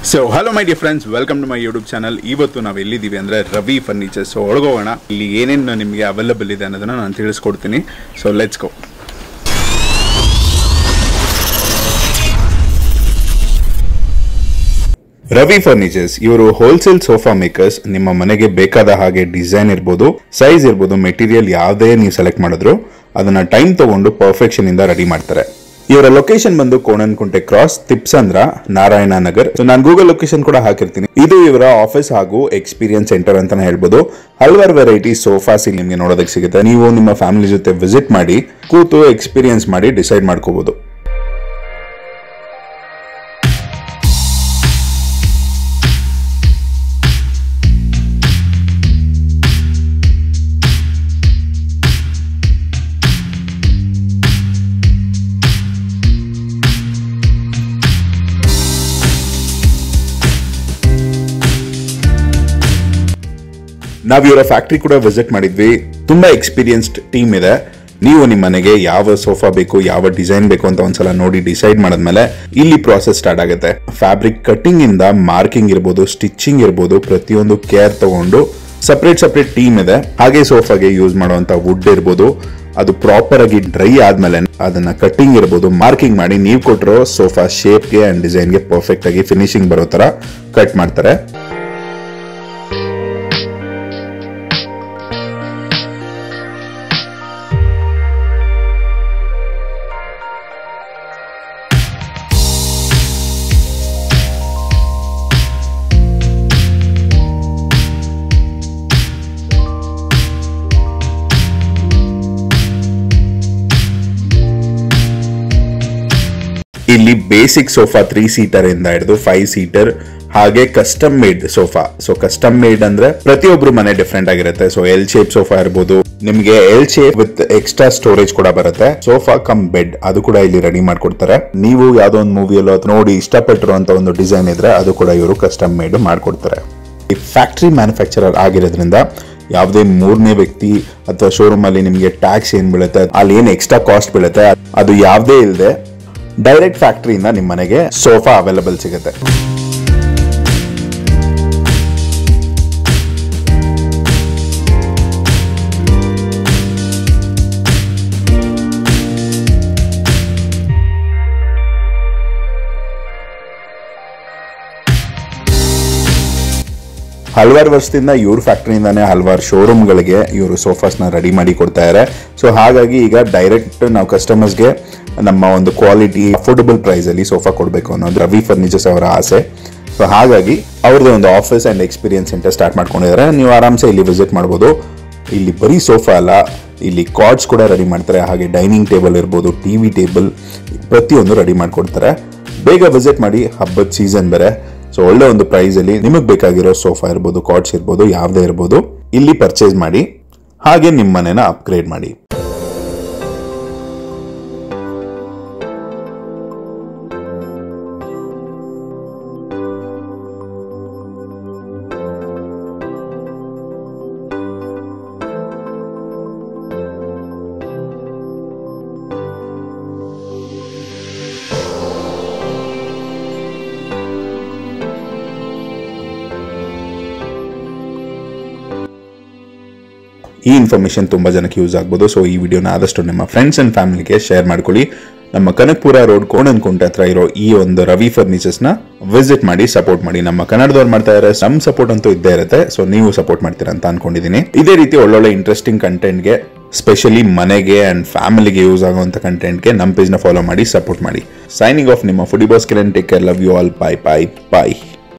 So hello my dear friends, welcome to my YouTube channel. ಇವತ್ತು ನಾವು ಎಲ್ಲಿದ್ದೀವಿ ಅಂದರೆ Ravi furnitures. So ಒಳಗೋಗೋಣ, ಇಲ್ಲಿ ಏನೇನು ನಿಮಗೆ ಅವೈಲಬಲ್ ಇದೆ ಅನ್ನೋದನ್ನು ನಾನು ತಿಳಿಸ್ಕೊಡ್ತೀನಿ. So let's go. Ravi furnitures ಇವರು ಹೋಲ್ಸೇಲ್ ಸೋಫಾ ಮೇಕರ್ಸ್. ನಿಮ್ಮ ಮನೆಗೆ ಬೇಕಾದ ಹಾಗೆ ಡಿಸೈನ್ ಇರ್ಬೋದು, ಸೈಜ್ ಇರ್ಬೋದು, ಮೆಟೀರಿಯಲ್ ಯಾವುದೇ ನೀವು ಸೆಲೆಕ್ಟ್ ಮಾಡಿದ್ರು ಅದನ್ನ ಟೈಮ್ ತಗೊಂಡು ಪರ್ಫೆಕ್ಷನ್ ಇಂದ ರೆಡಿ ಮಾಡ್ತಾರೆ. ಇವರ ಲೊಕೇಶನ್ ಬಂದು ಕೋಣನಕುಂಟೆ ಕ್ರಾಸ್, ತಿಪ್ಸಂದ್ರ, ನಾರಾಯಣ ನಗರ್. ಸೊ ನಾನು ಗೂಗಲ್ ಲೊಕೇಶನ್ ಕೂಡ ಹಾಕಿರ್ತೀನಿ. ಇದು ಇವರ ಆಫೀಸ್ ಹಾಗೂ ಎಕ್ಸ್ಪೀರಿಯನ್ಸ್ ಸೆಂಟರ್ ಅಂತಾನೆ ಹೇಳ್ಬೋದು. ಹಲವಾರು ವೆರೈಟಿ ಸೋಫಾಸ್ ಇಲ್ಲಿ ನಿಮಗೆ ನೋಡೋದಕ್ಕೆ ಸಿಗುತ್ತೆ. ನೀವು ನಿಮ್ಮ ಫ್ಯಾಮಿಲಿ ಜೊತೆ ವಿಸಿಟ್ ಮಾಡಿ, ಕೂತು ಎಕ್ಸ್ಪೀರಿಯನ್ಸ್ ಮಾಡಿ ಡಿಸೈಡ್ ಮಾಡ್ಕೋಬಹುದು. ನಾವು ಇವರ ಫ್ಯಾಕ್ಟ್ರಿ ಕೂಡ ವಿಸಿಟ್ ಮಾಡಿದ್ವಿ. ತುಂಬಾ ಎಕ್ಸ್ಪೀರಿಯನ್ಸ್ಡ್ ಟೀಮ್ ಇದೆ. ನೀವು ನಿಮ್ಮ ಮನೆಗೆ ಯಾವ ಸೋಫಾ ಬೇಕು, ಯಾವ ಡಿಸೈನ್ ಬೇಕು ಅಂತ ಒಂದ್ಸಲ ನೋಡಿ ಡಿಸೈಡ್ ಮಾಡಿದ್ಮೇಲೆ ಇಲ್ಲಿ ಪ್ರಾಸೆಸ್ ಸ್ಟಾರ್ಟ್ ಆಗುತ್ತೆ. ಫ್ಯಾಬ್ರಿಕ್ ಕಟಿಂಗ್ ಇಂದ ಮಾರ್ಕಿಂಗ್ ಇರ್ಬೋದು, ಸ್ಟಿಚಿಂಗ್ ಇರ್ಬೋದು, ಪ್ರತಿಯೊಂದು ಕೇರ್ ತಗೊಂಡು ಸಪರೇಟ್ ಟೀಮ್ ಇದೆ. ಹಾಗೆ ಸೋಫಾಗೆ ಯೂಸ್ ಮಾಡುವಂತ ವುಡ್ ಇರ್ಬೋದು, ಅದು ಪ್ರಾಪರ್ ಆಗಿ ಡ್ರೈ ಆದ್ಮೇಲೆ ಅದನ್ನ ಕಟಿಂಗ್ ಇರ್ಬೋದು, ಮಾರ್ಕಿಂಗ್ ಮಾಡಿ ನೀವು ಕೊಟ್ಟಿರೋ ಸೋಫಾ ಶೇಪ್ಗೆ ಅಂಡ್ ಡಿಸೈನ್ಗೆ ಪರ್ಫೆಕ್ಟ್ ಆಗಿ ಫಿನಿಶಿಂಗ್ ಬರೋ ತರ ಕಟ್ ಮಾಡ್ತಾರೆ. ಇಲ್ಲಿ ಬೇಸಿಕ್ ಸೋಫಾ 3 ಸೀಟರ್ ಇಂದ ಹಿಡಿದು 5 ಸೀಟರ್, ಹಾಗೆ custom made sofa. So custom made ಅಂದ್ರೆ ಪ್ರತಿಯೊಬ್ರು ಮನೆ ಡಿಫ್ರೆಂಟ್ ಆಗಿರುತ್ತೆ. ಸೊ ಎಲ್ ಶೇಪ್ ಸೋಫಾ ಇರ್ಬೋದು, ನಿಮ್ಗೆ L shape with extra storage ಕೂಡ ಬರುತ್ತೆ. ಸೋಫಾ ಕಮ್ ಬೆಡ್ ಅದು ಕೂಡ ಇಲ್ಲಿ ರೆಡಿ ಮಾಡ್ಕೊಡ್ತಾರೆ. ನೀವು ಯಾವ್ದೋ ಒಂದು ಮೂವಿಯಲ್ಲೋ ನೋಡಿ ಇಷ್ಟಪಟ್ಟಿರುವಂತ ಒಂದು ಡಿಸೈನ್ ಇದ್ರೆ ಅದು ಕೂಡ ಇವರು ಕಸ್ಟಮ್ ಮೇಡ್ ಮಾಡ್ಕೊಡ್ತಾರೆ. ಈ ಫ್ಯಾಕ್ಟರಿ ಮ್ಯಾನುಫ್ಯಾಕ್ಚರರ್ ಆಗಿರೋದ್ರಿಂದ ಯಾವುದೇ ಮೂರನೇ ವ್ಯಕ್ತಿ ಅಥವಾ ಶೋರೂಮ್ ಅಲ್ಲಿ ನಿಮಗೆ ಟ್ಯಾಕ್ಸ್ ಏನ್ ಬೀಳುತ್ತೆ, ಅಲ್ಲಿ ಏನ್ ಎಕ್ಸ್ಟ್ರಾ ಕಾಸ್ಟ್ ಬೀಳುತ್ತೆ, ಅದು ಯಾವುದೇ ಇಲ್ಲದೆ ಡೈರೆಕ್ಟ್ ಫ್ಯಾಕ್ಟರಿಯಿಂದ ನಿಮ್ಮ ಮನೆಗೆ ಸೋಫಾ ಅವೈಲಬಲ್ ಸಿಗುತ್ತೆ. ಹಲವಾರು ವರ್ಷದಿಂದ ಇವ್ರ ಫ್ಯಾಕ್ಟರಿಯಿಂದಾನೇ ಹಲವಾರು ಶೋರೂಮ್ಗಳಿಗೆ ಇವರು ಸೋಫಾಸ್ನ ರೆಡಿ ಮಾಡಿ ಕೊಡ್ತಾ ಇದ್ದಾರೆ. ಸೊ ಹಾಗಾಗಿ ಈಗ ಡೈರೆಕ್ಟ್ ನಾವು ಕಸ್ಟಮರ್ಸ್ಗೆ ನಮ್ಮ ಒಂದು ಕ್ವಾಲಿಟಿ ಅಫೋರ್ಡಬಲ್ ಪ್ರೈಸ್ ಅಲ್ಲಿ ಸೋಫಾ ಕೊಡಬೇಕು ಅನ್ನೋದು ರವಿ ಫರ್ನಿಚರ್ಸ್ ಅವರ ಆಸೆ. ಸೊ ಹಾಗಾಗಿ ಅವ್ರದ್ದು ಒಂದು office and experience centre start ಮಾಡ್ಕೊಂಡಿದ್ದಾರೆ. ನೀವು ಆರಾಮ್ಸೆ ಇಲ್ಲಿ ವಿಸಿಟ್ ಮಾಡ್ಬೋದು. ಇಲ್ಲಿ ಬರೀ ಸೋಫಾ ಅಲ್ಲ, ಇಲ್ಲಿ ಕಾರ್ಡ್ಸ್ ಕೂಡ ರೆಡಿ ಮಾಡ್ತಾರೆ. ಹಾಗೆ ಡೈನಿಂಗ್ ಟೇಬಲ್ ಇರ್ಬೋದು, ಟಿವಿ ಟೇಬಲ್, ಪ್ರತಿಯೊಂದು ರೆಡಿ ಮಾಡ್ಕೊಡ್ತಾರೆ. ಬೇಗ ವಿಸಿಟ್ ಮಾಡಿ, ಹಬ್ಬದ ಸೀಸನ್ ಬೇರೆ. ಸೊ ಒಳ್ಳೆ ಒಂದು ಪ್ರೈಸ್ ಅಲ್ಲಿ ನಿಮಗೆ ಬೇಕಾಗಿರೋ ಸೋಫಾ ಇರ್ಬೋದು, ಕಾರ್ಡ್ಸ್ ಇರ್ಬೋದು, ಯಾವುದೇ ಇರ್ಬೋದು, ಇಲ್ಲಿ ಪರ್ಚೇಸ್ ಮಾಡಿ ಹಾಗೆ ನಿಮ್ಮ ಮನೆನ ಅಪ್ಗ್ರೇಡ್ ಮಾಡಿ. ಈ ಇನ್ಫಾರ್ಮೇಶನ್ ತುಂಬಾ ಜನಕ್ಕೆ ಯೂಸ್ ಆಗ್ಬೋದು. ಸೊ ಈ ವಿಡಿಯೋನ ಆದಷ್ಟು ನಿಮ್ಮ ಫ್ರೆಂಡ್ಸ್ ಅಂಡ್ ಫ್ಯಾಮಿಲಿಗೆ ಶೇರ್ ಮಾಡ್ಕೊಳ್ಳಿ. ನಮ್ಮ ಕನಕಪುರ ರೋಡ್ ಕೋಣನಕುಂಟೆ ಹತ್ರ ಇರೋ ಈ ಒಂದು ರವಿ ಫರ್ನಿಚರ್ಸ್ ನ ವಿಸಿಟ್ ಮಾಡಿ, ಸಪೋರ್ಟ್ ಮಾಡಿ. ನಮ್ಮ ಕನ್ನಡದವ್ರು ಮಾಡ್ತಾ ಇದ್ದಾರೆ, ಸಮ್ ಸಪೋರ್ಟ್ ಅಂತೂ ಇದ್ದೇ ಇರುತ್ತೆ. ಸೊ ನೀವು ಸಪೋರ್ಟ್ ಮಾಡ್ತೀರಾ ಅಂತ ಅನ್ಕೊಂಡಿದೀನಿ. ಇದೇ ರೀತಿ ಒಳ್ಳೊಳ್ಳೆ ಇಂಟ್ರೆಸ್ಟಿಂಗ್ ಕಂಟೆಂಟ್ಗೆ, ಸ್ಪೆಷಲಿ ಮನೆಗೆ ಅಂಡ್ ಫ್ಯಾಮಿಲಿಗೆ ಯೂಸ್ ಆಗುವಂತ ಕಂಟೆಂಟ್ಗೆ ನಮ್ಮ ಪೇಜ್ ನ ಫಾಲೋ ಮಾಡಿ, ಸಪೋರ್ಟ್ ಮಾಡಿ. ಸೈನಿಂಗ್ ಆಫ್, ನಿಮ್ಮ foodie boss Kiran. Take care, love you all, bye bye by.